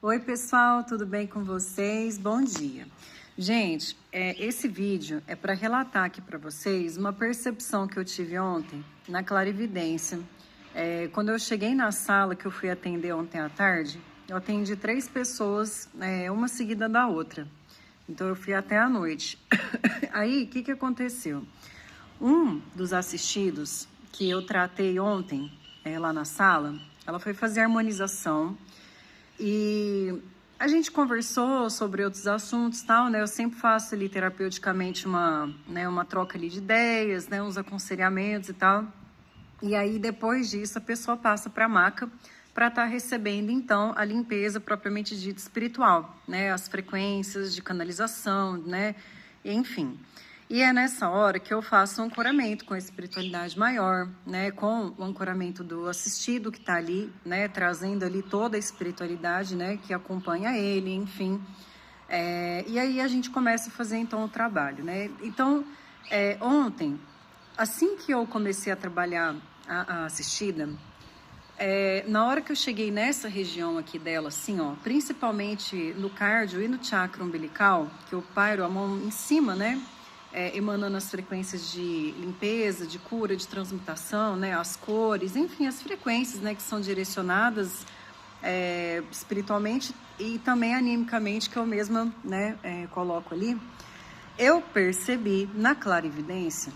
Oi, pessoal, tudo bem com vocês? Bom dia. Gente, esse vídeo é para relatar aqui para vocês uma percepção que eu tive ontem na clarividência. Quando eu cheguei na sala que eu fui atender ontem à tarde, eu atendi 3 pessoas, uma seguida da outra. Então eu fui até a noite. Aí, o que aconteceu? Um dos assistidos que eu tratei ontem, lá na sala, ela foi fazer harmonização. E a gente conversou sobre outros assuntos, tal, né? Eu sempre faço ali terapeuticamente uma troca ali de ideias, né? Uns aconselhamentos e tal. E aí, depois disso, a pessoa passa para a maca para estar recebendo, então, a limpeza propriamente dita espiritual, né? As frequências de canalização, né? Enfim. E é nessa hora que eu faço um ancoramento com a espiritualidade maior, né? Com o ancoramento do assistido que está ali, né? Trazendo ali toda a espiritualidade, né? Que acompanha ele, enfim. E aí a gente começa a fazer, então, o trabalho, né? Então, ontem, assim que eu comecei a trabalhar a assistida, na hora que eu cheguei nessa região aqui dela, assim, ó, principalmente no cardio e no chakra umbilical, que eu pairo a mão em cima, né? Emanando as frequências de limpeza, de cura, de transmutação, né? As cores, enfim, as frequências, né? Que são direcionadas espiritualmente e também animicamente, que eu mesma, né? Coloco ali. Eu percebi na clarividência,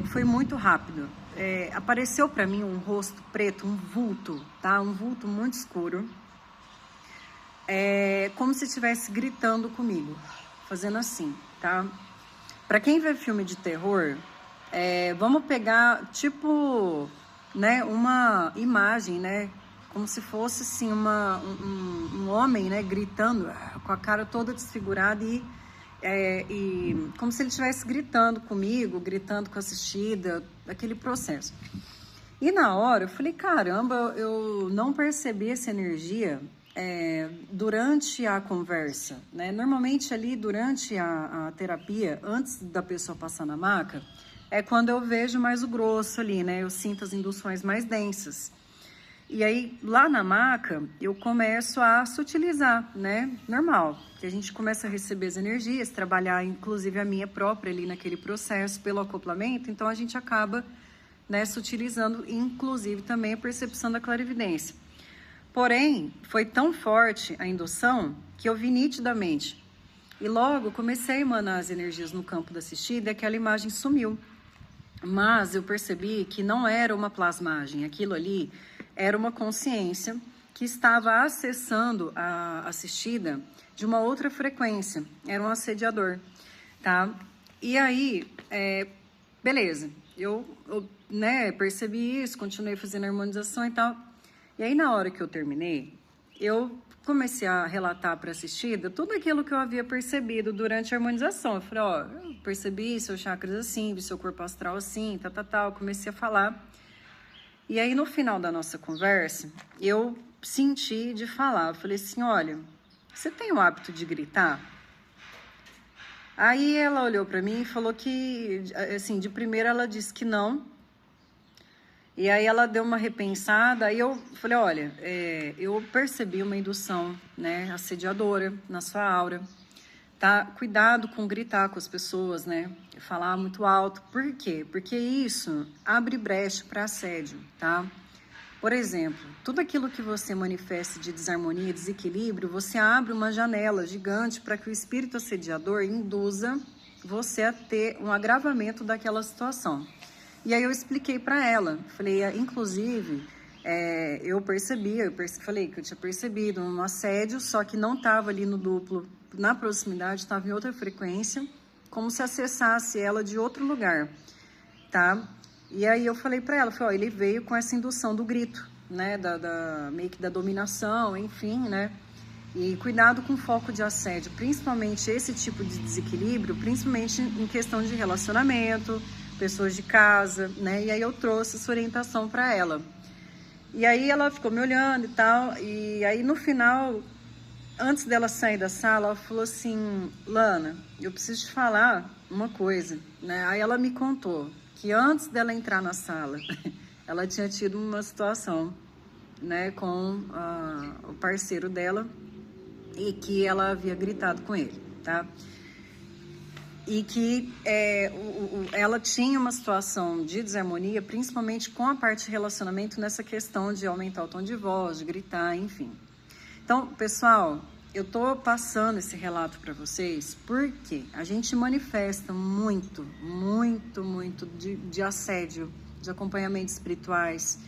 foi muito rápido. Apareceu para mim um rosto preto, um vulto, tá? Um vulto muito escuro, como se estivesse gritando comigo, fazendo assim, tá? Para quem vê filme de terror, vamos pegar tipo, né, uma imagem, né, como se fosse assim um homem, né, gritando com a cara toda desfigurada e como se ele estivesse gritando comigo, gritando com a assistida, aquele processo. E na hora eu falei, caramba, eu não percebi essa energia durante a conversa, né? Normalmente ali durante a terapia, antes da pessoa passar na maca, é quando eu vejo mais o grosso ali, né? Eu sinto as induções mais densas. E aí, lá na maca, eu começo a sutilizar, né? Normal, que a gente começa a receber as energias, trabalhar inclusive a minha própria ali naquele processo pelo acoplamento, então a gente acaba, né, sutilizando inclusive também a percepção da clarividência. Porém, foi tão forte a indução que eu vi nitidamente. E logo comecei a emanar as energias no campo da assistida e aquela imagem sumiu. Mas eu percebi que não era uma plasmagem, aquilo ali era uma consciência que estava acessando a assistida de uma outra frequência, era um assediador, tá? E aí, beleza, eu né, percebi isso, continuei fazendo harmonização e tal. E aí, na hora que eu terminei, eu comecei a relatar para a assistida tudo aquilo que eu havia percebido durante a harmonização. Eu falei, ó, eu percebi seus chakras assim, vi seu corpo astral assim, tal. Comecei a falar. E aí, no final da nossa conversa, eu senti de falar. Eu falei assim, olha, você tem o hábito de gritar? Aí ela olhou para mim e falou que, assim, de primeira ela disse que não. E aí ela deu uma repensada, aí eu falei, olha, eu percebi uma indução, né, assediadora na sua aura, tá? Cuidado com gritar com as pessoas, né, falar muito alto. Por quê? Porque isso abre brecha para assédio, tá? Por exemplo, tudo aquilo que você manifesta de desarmonia, desequilíbrio, você abre uma janela gigante para que o espírito assediador induza você a ter um agravamento daquela situação. E aí eu expliquei para ela, falei, inclusive, eu falei que eu tinha percebido um assédio, só que não estava ali no duplo, na proximidade, estava em outra frequência, como se acessasse ela de outro lugar, tá? E aí eu falei para ela, falei, ó, ele veio com essa indução do grito, né, meio que da dominação, enfim, né? E cuidado com o foco de assédio, principalmente esse tipo de desequilíbrio, principalmente em questão de relacionamento, pessoas de casa, né? E aí eu trouxe essa orientação para ela. E aí ela ficou me olhando e tal, e aí no final, antes dela sair da sala, ela falou assim, Lana, eu preciso te falar uma coisa, né? Aí ela me contou que antes dela entrar na sala, ela tinha tido uma situação né, com o parceiro dela e que ela havia gritado com ele, tá? E que ela tinha uma situação de desarmonia, principalmente com a parte de relacionamento, nessa questão de aumentar o tom de voz, de gritar, enfim. Então, pessoal, eu tô passando esse relato para vocês porque a gente manifesta muito de assédio, de acompanhamentos espirituais,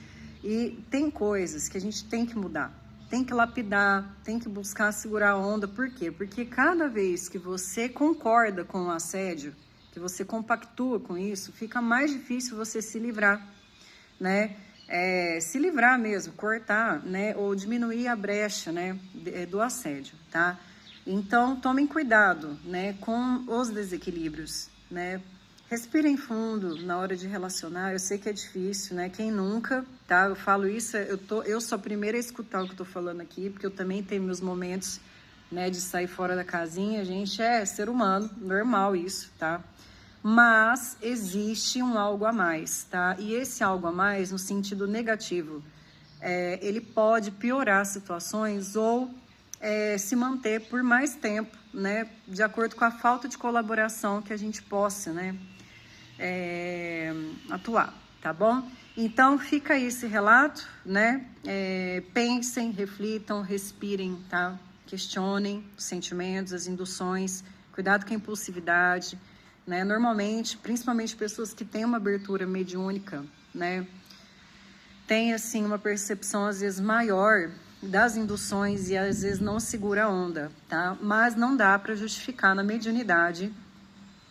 e tem coisas que a gente tem que mudar. Tem que lapidar, tem que buscar segurar a onda. Por quê? Porque cada vez que você concorda com o assédio, que você compactua com isso, fica mais difícil você se livrar, né? Se livrar mesmo, cortar, né? Ou diminuir a brecha, né? Do assédio, tá? Então, tomem cuidado, né? Com os desequilíbrios, né? Respirem fundo na hora de relacionar. Eu sei que é difícil, né? Quem nunca, tá? Eu falo isso, eu sou a primeira a escutar o que eu tô falando aqui, porque eu também tenho meus momentos, né, de sair fora da casinha. A gente é ser humano, normal isso, tá? Mas existe um algo a mais, tá? E esse algo a mais, no sentido negativo, ele pode piorar situações ou se manter por mais tempo, né? De acordo com a falta de colaboração que a gente possa, né? Atuar, tá bom? Então fica aí esse relato, né? Pensem, reflitam, respirem, tá? Questionem os sentimentos, as induções, cuidado com a impulsividade, né? Normalmente, principalmente pessoas que têm uma abertura mediúnica, né? Tem assim uma percepção às vezes maior das induções e às vezes não segura a onda, tá? Mas não dá para justificar na mediunidade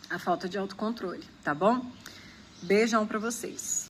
a falta de autocontrole, tá bom? Beijão para vocês.